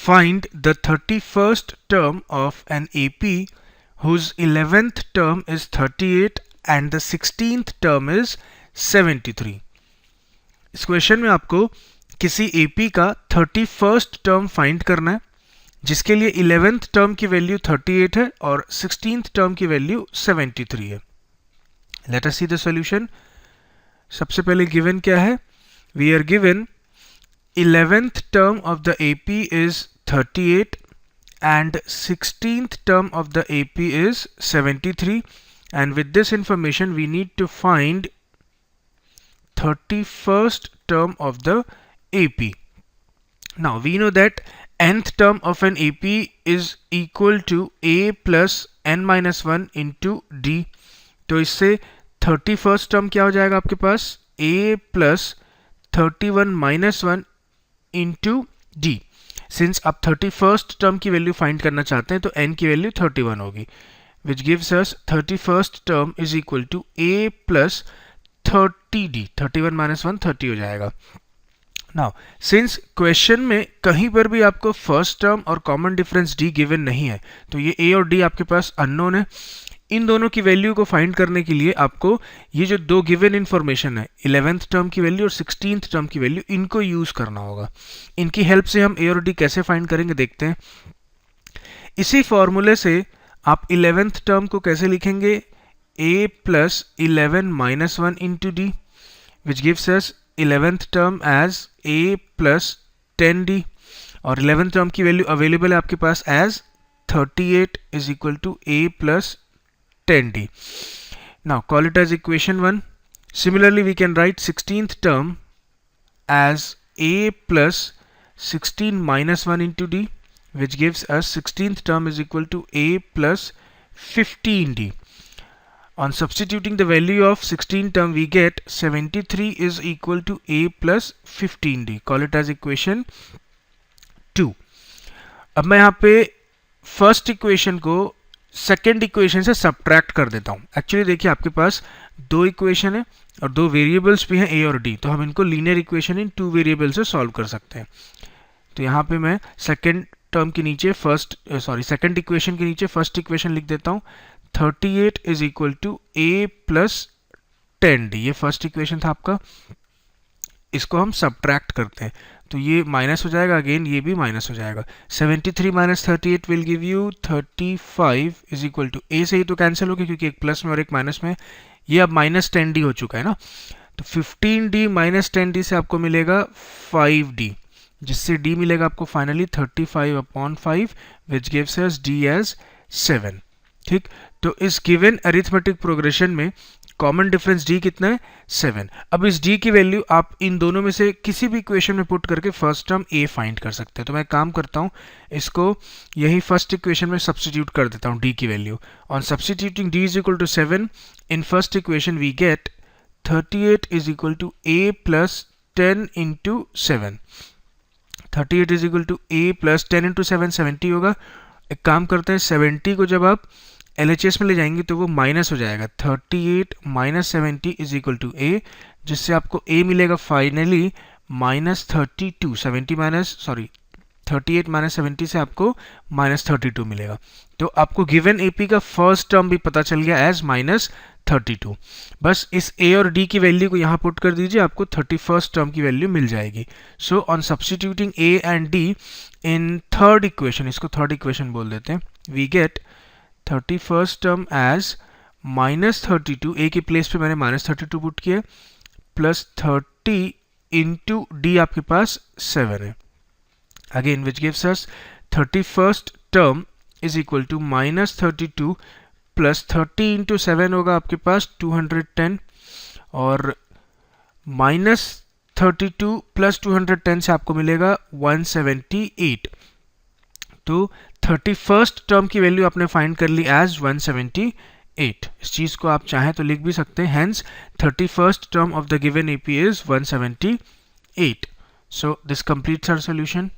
Find the 31st term of an AP whose 11th term is 38 and the 16th term is 73. इस question में आपको किसी AP का 31st term find करना है जिसके लिए 11th टर्म की वैल्यू 38 है और 16th टर्म की वैल्यू 73 है. Let us see the solution. सबसे पहले गिवन क्या है? We are given 11th term of the AP is 38 and 16th term of the AP is 73, and with this information we need to find 31st term of the AP. Now we know that nth term of an AP is equal to A plus n minus 1 into D. तो इससे 31st term क्या हो जाएगा आपके पास? A plus 31 minus 1 into D. Since आप 31st term की value find करना चाहते हैं तो n की वैल्यू 31 होगी, which gives us 31st term is equal to A plus 30D. 31 minus 1 30 हो जाएगा. Now, since क्वेश्चन में कहीं पर भी आपको फर्स्ट टर्म और कॉमन डिफरेंस D गिवन नहीं है तो ये A और D आपके पास अननोन है. इन दोनों की वैल्यू को फाइंड करने के लिए आपको ये जो दो गिवन इन्फॉर्मेशन है 11th टर्म की वैल्यू और 16th टर्म की वैल्यू, इनको यूज करना होगा. इनकी हेल्प से हम A और D कैसे फाइंड करेंगे देखते हैं. इसी फॉर्मूले से आप 11th टर्म को कैसे लिखेंगे? A plus 11 minus 1 into D, which gives us 11th term as A plus 10D, और 11th टर्म की वैल्यू अवेलेबल है आपके पास as 38 is equal to A plus 10D. Now call it as equation 1. Similarly we can write 16th term as A plus 16 minus 1 into D, which gives us 16th term is equal to A plus 15D. On substituting the value of 16th term we get 73 is equal to A plus 15D. Call it as equation 2. अब मैं यहाँ पे first equation को second equation से subtract कर देता हूँ. Actually देखिए आपके पास दो इक्वेशन है और दो वेरिएबल्स भी हैं A और D, तो हम इनको linear equation in two variable से सॉल्व कर सकते हैं. तो यहाँ पे मैं सेकेंड टर्म के नीचे सेकेंड इक्वेशन के नीचे फर्स्ट इक्वेशन लिख देता हूँ. 38 is equal to A plus 10D. ये फर्स्ट इक्वेशन था आपका. इसको हम सब्ट्रैक्ट करते हैं तो ये माइनस हो जाएगा, अगेन ये भी माइनस हो जाएगा. 73 minus 38 will give you 35 is equal to A से ही तो कैंसिल हो गया क्योंकि एक प्लस में और एक माइनस में. ये अब माइनस 10D हो चुका है ना, तो 15D माइनस 10D से आपको मिलेगा 5D, जिससे D मिलेगा आपको finally 35/5 which gives us D as 7. ठीक, तो इस गिवन अरिथमेटिक प्रोग्रेशन में कॉमन डिफरेंस D कितना है? 7. अब इस D की वैल्यू आप इन दोनों में से किसी भी इक्वेशन में पुट करके फर्स्ट टर्म A फाइंड कर सकते हैं. तो मैं काम करता हूँ, इसको यही फर्स्ट इक्वेशन में सब्स्टिट्यूट कर देता हूँ D की value. On substituting D is equal to 7 in first equation we get 38 is equal to A plus 10 into 7. 38 is equal to A plus 10 into 7 70 होगा. एक काम करते हैं, 70 को जब आप LHS में ले जाएंगे तो वो माइनस हो जाएगा. 38 minus 70 is equal to A, जिससे आपको A मिलेगा फाइनली माइनस 32. 38 माइनस 70 से आपको माइनस 32 मिलेगा. तो आपको गिवन AP का फर्स्ट टर्म भी पता चल गया एज माइनस 32. बस इस A और D की वैल्यू को यहाँ पुट कर दीजिए, आपको 31st टर्म की वैल्यू मिल जाएगी. So on substituting A and D in third equation, इसको थर्ड इक्वेशन बोल देते हैं, we get 31st term as minus 32. A की प्लेस पे मैंने माइनस 32 पुट किया, प्लस 30 इंटू D आपके पास 7 है. Again which gives us 31st term is equal to minus 32 plus 30 into 7 होगा आपके पास 210, और माइनस 32 प्लस 210 से आपको मिलेगा 178. तो 31st टर्म की वैल्यू आपने फाइंड कर ली एज 178. इस चीज को आप चाहें तो लिख भी सकते हैं. Hence 31st term of the given AP is 178. So this completes our solution.